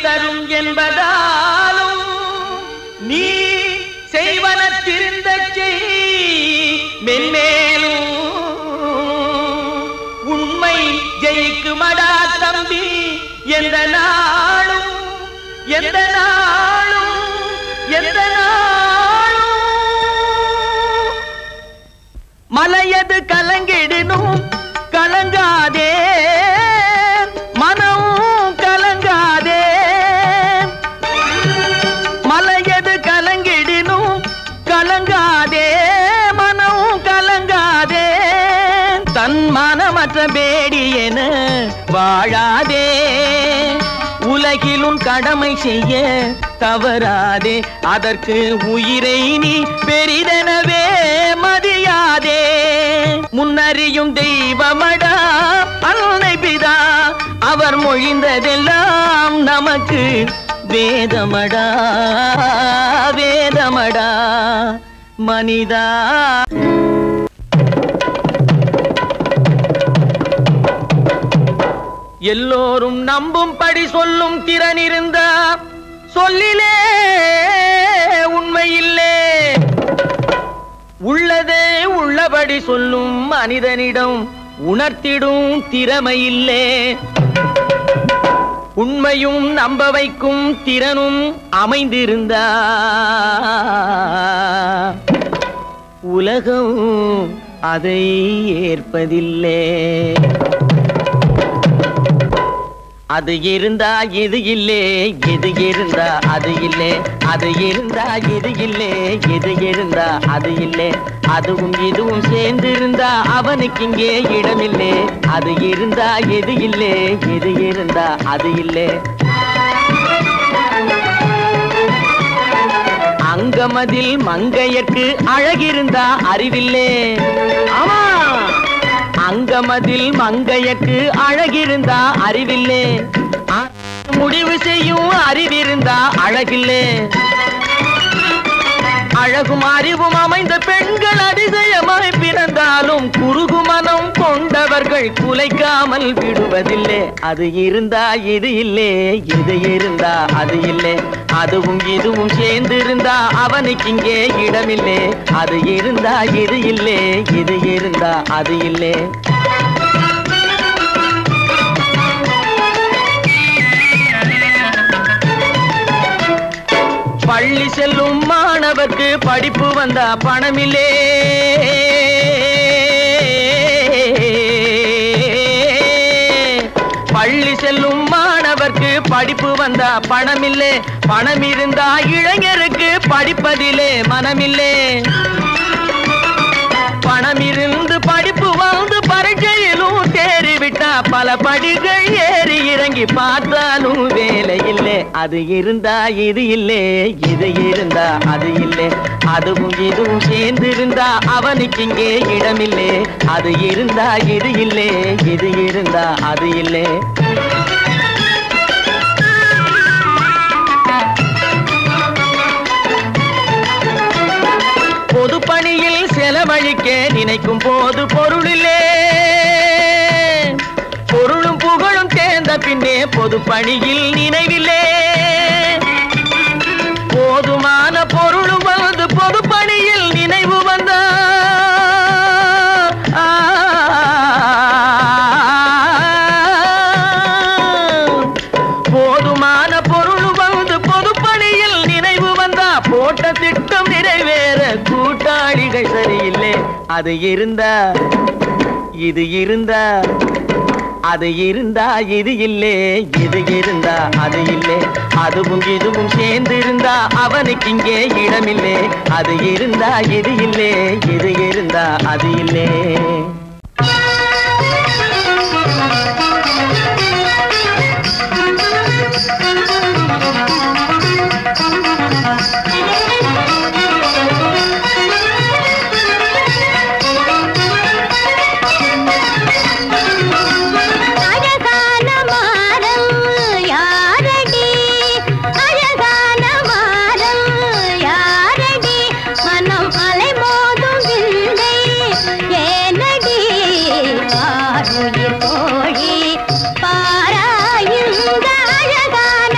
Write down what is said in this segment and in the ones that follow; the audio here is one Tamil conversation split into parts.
உயிர் தரும் என்பதாலும் நீ செய்வன திருந்த மென்மேலும் உண்மை ஜெயிக்குமடா தம்பி. எந்த நாளும் எந்த நாளும் எந்த நாளும் மலையது கலங்கிடனும் கலங்காதே, மனம் கலங்காதே. மலையது கலங்கிடனும் கலங்காதே, மனம் கலங்காதே. தன் மனமற்ற பேடி என வாழாதே, உலகிலும் கடமை செய்ய தவறாதே. அதற்கு உயிரை நீ பெரிதெனவே மதியாதே. முன்னறியும் தெய்வமடா அன்னை பிதா, அவர் மொழிந்ததெல்லாம் நமக்கு வேதமடா வேதமடா மனிதா. எல்லோரும் நம்பும்படி சொல்லும் திறன் இருந்தா சொல்லிலே உண்மையில்லே. உள்ளதே உள்ளபடி சொல்லும் மனிதனிடம் உணர்த்திடும் திறமையில்லே. உண்மையும் நம்ப வைக்கும் திறனும் அமைந்திருந்தா உலகம் அதை ஏற்பதில்லை. அது இருந்தா இது இல்லே, இது இருந்தா அது இல்லே. அது இருந்தா இது இல்லே, இது இருந்தா அது இல்லே. அதுவும் இதுவும் சேர்ந்திருந்தா அவனுக்கு இங்கே இடமில்லே. அது இருந்தா எது இல்லே, இது இருந்தா அது இல்லே. அங்கமதில் மங்கையர்க்கு அழகிருந்தா அறிவில்லே. ஆமா, அங்கமதில் மங்கையர்க்கு அழகிருந்தா அறிவில்லே. முடிவு செய்யும் அறிவிருந்தா அழகில்லே. அழகும் அறிவும் அமைந்த பெண்கள் அதிசயமாய் பிறந்தாலும் குறுகு மனம் கொண்டவர்கள் குலைக்காமல் விடுவதில்லை. அது இருந்தா இது இல்லே, இது இருந்தா அது இல்லை. அதுவும் இதுவும் சேர்ந்திருந்தா அவனுக்கு இங்கே இடமில்லை. அது இருந்தா இது இல்லே, இது இருந்தா அது இல்லை. பள்ளி செல்லும் மாணவர்க்கு படிப்பு வந்தா பணமில்லே. பள்ளி செல்லும் மாணவர்க்கு படிப்பு வந்தா பணமில்லே. பணம் இருந்தா இளைஞருக்கு படிப்பதிலே மனமில்லே. பணம் இருந்து படிப்பு வந்து பரீட்சையிலும் தேறிவிட்டா பல படிகள் ஏறி இறங்கி பார்த்தாலும் வேலை இல்லை. அது இருந்தா இது இல்லை, இது இருந்தா அது இல்லை. அதுவும் இதுவும் சேர்ந்திருந்தா அவனுக்கு இங்கே இடமில்லை. அது இருந்தா இது இல்லை, இது இருந்தா அது இல்லை. பொது பணியில் செலவழிக்க நினைக்கும் போது பொருளில்லே. பொருளும் புகழும் சேர்ந்த பின்னே பொது பணியில் நினைவில்லே. போதுமான பொருளும் வந்து பொது பணியில் நினைவு வந்த போதுமான பொருளும் வந்து பொது பணியில் நினைவு வந்தா போட்ட திட்டம் நிறைவேற கூட்டாளிகள் சரியில்லை. அது இருந்தா இது இருந்தா, அது இருந்தா இது இல்லை, இது இருந்தா அது இல்லை. அதுவும் இதுவும் சேர்ந்திருந்தா அவனுக்கு இங்கே இடமில்லை. அது இருந்தா இது இல்லை, இது இருந்தா அது இல்லை. பாராயுங்க அழகான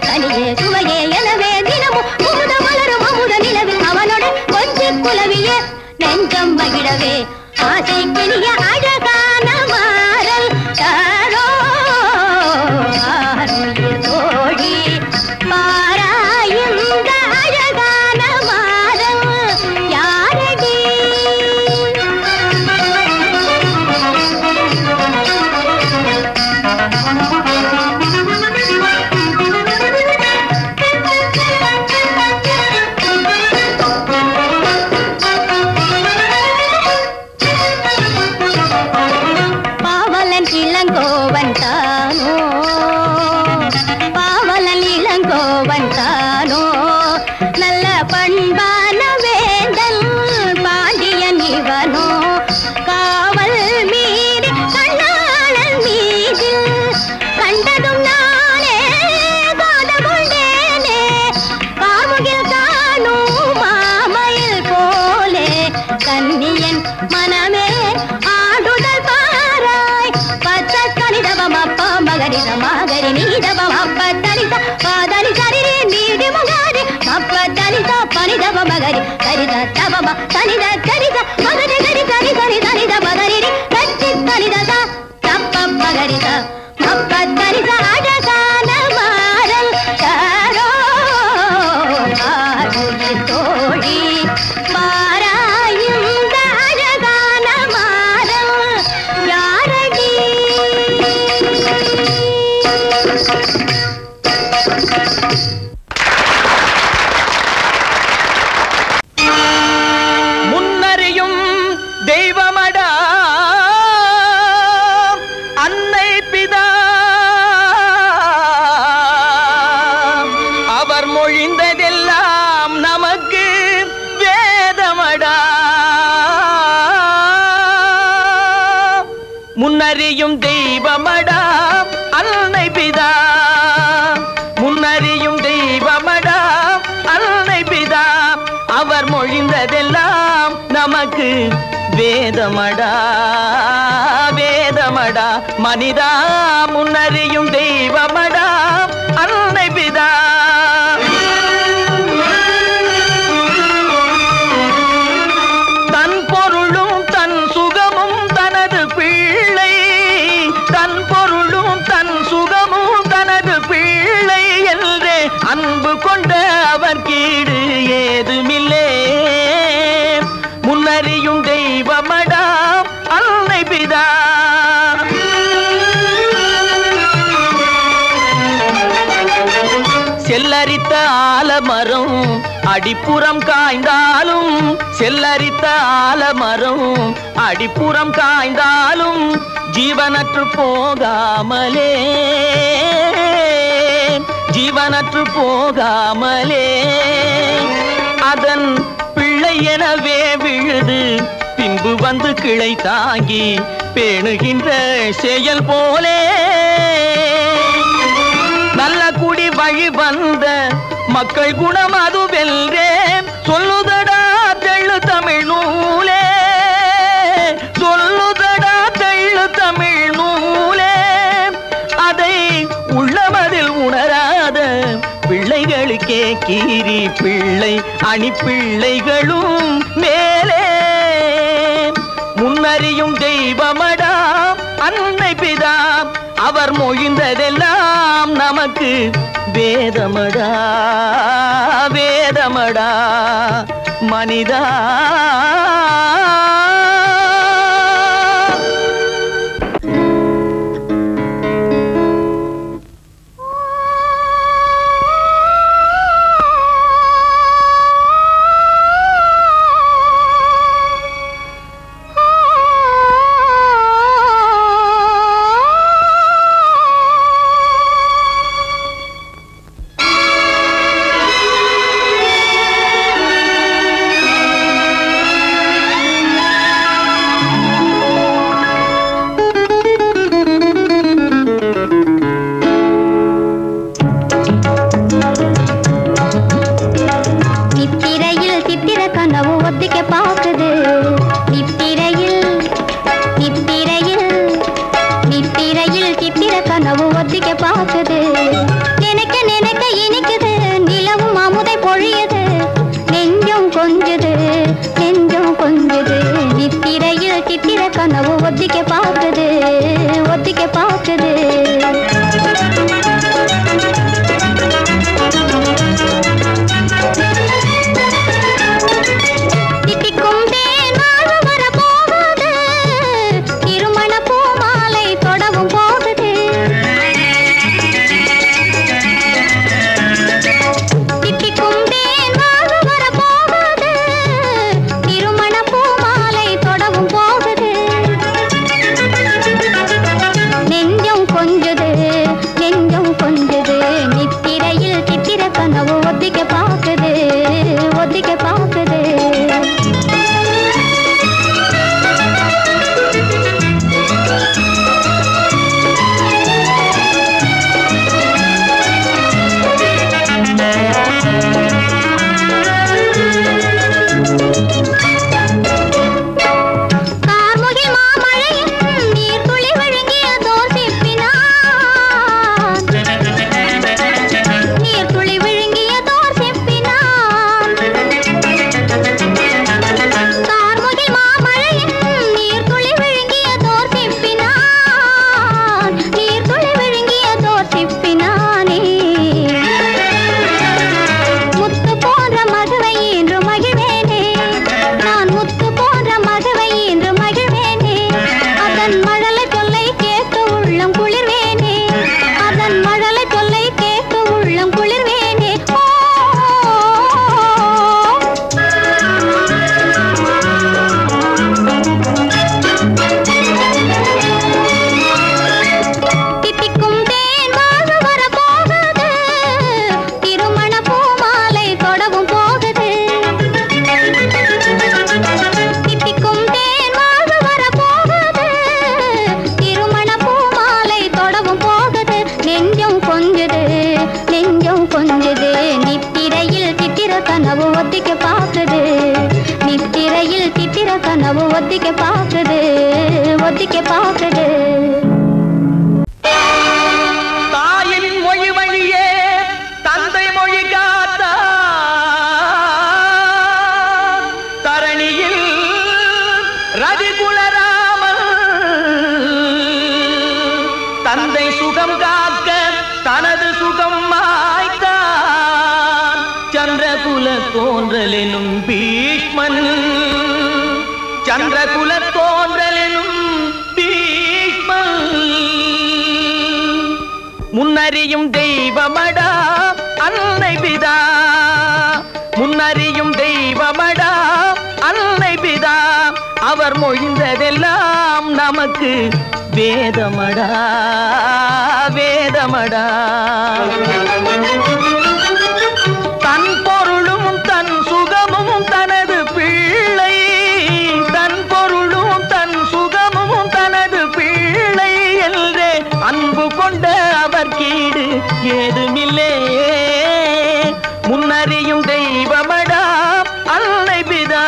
கனியே சுவையே எனவே தினமும் முமுத மலரும் அமுத நிலவில் அவனோட கொஞ்சி குலவியே நெஞ்சம் மகிழவே ஆசை கிளிய அழகான மாறல் தாரோ தோழி பாராயுந்த அழகான மாறல் யாரடி இளங்கோவன் தானோ பாவலன் இளங்கோவன் தானோ நல்ல பண்பான வேந்தன் பாண்டியன் இவனோ காவல் மீறி கண்ணாளன் மீது கண்டதும் நானே காதமுண்டேனே காமுகில் காணும் மாமயில் போலே கன்னியன் மனமே ஆடுதல் பாராய் பச்சை கனிதவம் அப்பா மகரித மகரி நீதவம் அப்ப தனித பாதனி சரிரே நீடி முகாரி அப்ப தனித பனிதவ மகரி சரித தவம தனித சரித மகரி கரி கரி கரி தனித மகரி கச்சி தனிதா தப்ப மகரித அப்ப தனித அழகான மாறல் தாரோ தோழி பாராயுந்த அழகான மாறல் யாரடி முன்னறியும் தெய்வமடா அன்னை பிதா அவர் மொழிந்ததெல்லாம் நமக்கு வேதமடா முன்னறியும் தெய்வமடா அன்னை பிதா முன்னறியும் தெய்வமடா அன்னை பிதா அவர் மொழிந்ததெல்லாம் நமக்கு வேதமடா வேதமடா மனிதா முன்னறியும் தெய்வமடா அன்னை பிதா தன் பொருளும் தன் சுகமும் தனது பிள்ளை தன் பொருளும் தன் சுகமும் தனது பிள்ளை என்றே அன்பு கொண்ட அவர் கீடு ஏதுமில்லே முன்னறியும் தெய்வமடா அன்னை பிதா செல்லரித்த ஆலமரம் அடிப்புறம் காய்ந்தாலும் செல்லரித்த ஆலமரம் அடிப்புறம் காய்ந்தாலும் ஜீவனற்று போகாமலே ஜீவனற்று போகாமலே அதன் பிள்ளை எனவே விழுது பின்பு வந்து கிளை தாங்கி பேணுகின்ற செயல் போலே நல்ல குடி வழி வந்த மக்கள் குணம் அது வெல்றே சொல்லுதடா தெள்ளு தமிழ் நூலே சொல்லுதடா தெள்ளு தமிழ் நூலே அதை உள்ளமதில் உணராத பிள்ளைகளுக்கே கீரி பிள்ளை அணி பிள்ளைகளும் மேலே முன்னறியும் தெய்வமடா அன்னை பிதா அவர் மொழிந்ததெல்லாம் நமக்கு வேதமடா வேதமடா மனிதா ஒத்திக்க பாக்குது ஒத்திக்க பாக்குது திட்டிக்கும் தேன் வாழ்வு வர போகுது திருமண பூமாலை தொடவும் போகுது திட்டிக்கும் தேன் வாழ்வு வர போகுது திருமண பூமாலை தொடவும் போகுது நெஞ்சம் கொஞ்சுது நெஞ்சம் கொஞ்சுது நித்திரையில் சித்திர கனவு ஒத்திக்க பாக்குது ஒத்திக்க பாக்குது கார்முகில் மாமழையின் நீர் துளி விழுங்கிய தோசிப்பினான் நீர் துளி விழுங்கிய தோசிப்பினான் கார்முகில் மாமழையின் நீர் துளி விழுங்கிய தோசிப்பினான் நீர் துளி விழுங்கிய தோசிப்பினானே முத்து போன்ற மதுவை இன்று மகிழ்வேனே நான் முத்து போன்ற மதுவை இன்று மகிழ்வேனே அதன் மழலை சொல்லை கேட்க உள்ளம் குளிர்வேனே அதன் மழலை சொல்லை கேட்க உள்ளம் குளிர்வேனே தித்திக்கும் தேன் வாழ்வு வர போகுது திருமண பூமாலை தொடவும் போகுது தித்திக்கும் தேன் வாழ்வு வர போகுது திருமண பூமாலை தொடவும் போகுது நெஞ்சம் கொஞ்சுது நெஞ்சம் கொஞ்சுது நித்திரையில் சித்திர கனவு ஒத்திக்க பாக்குது நித்திரையில் சித்திர கனவு ஒத்திக்க பாக்குது ஒத்திக்க பாக்குது தாயின் மொழி வழியே தந்தை மொழி காத்த தரணியில் ரதிகுலராமன் தந்தை சுகம் காக்க தனது சுகம் மாய்த்தான் சந்திரகுல தோன்றலெனும் பீஷ்மன் சந்திரகுல தோன்றலெனும் பீஷ்மன் முன்னறியும் தெய்வமடா அன்னை பிதா முன்னறியும் தெய்வமடா அன்னை பிதா அவர் மொழிந்ததெல்லாம் நமக்கு வேதமடா வேதமடா தன் பொருளும் தன் சுகமும் தனது பிள்ளை தன் பொருளும் தன் சுகமும் தனது பிள்ளை என்றே அன்பு கொண்ட அவர் கீடு ஏதுமில்லே முன்னறியும் தெய்வமடா அன்னை பிதா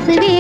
பேசுவே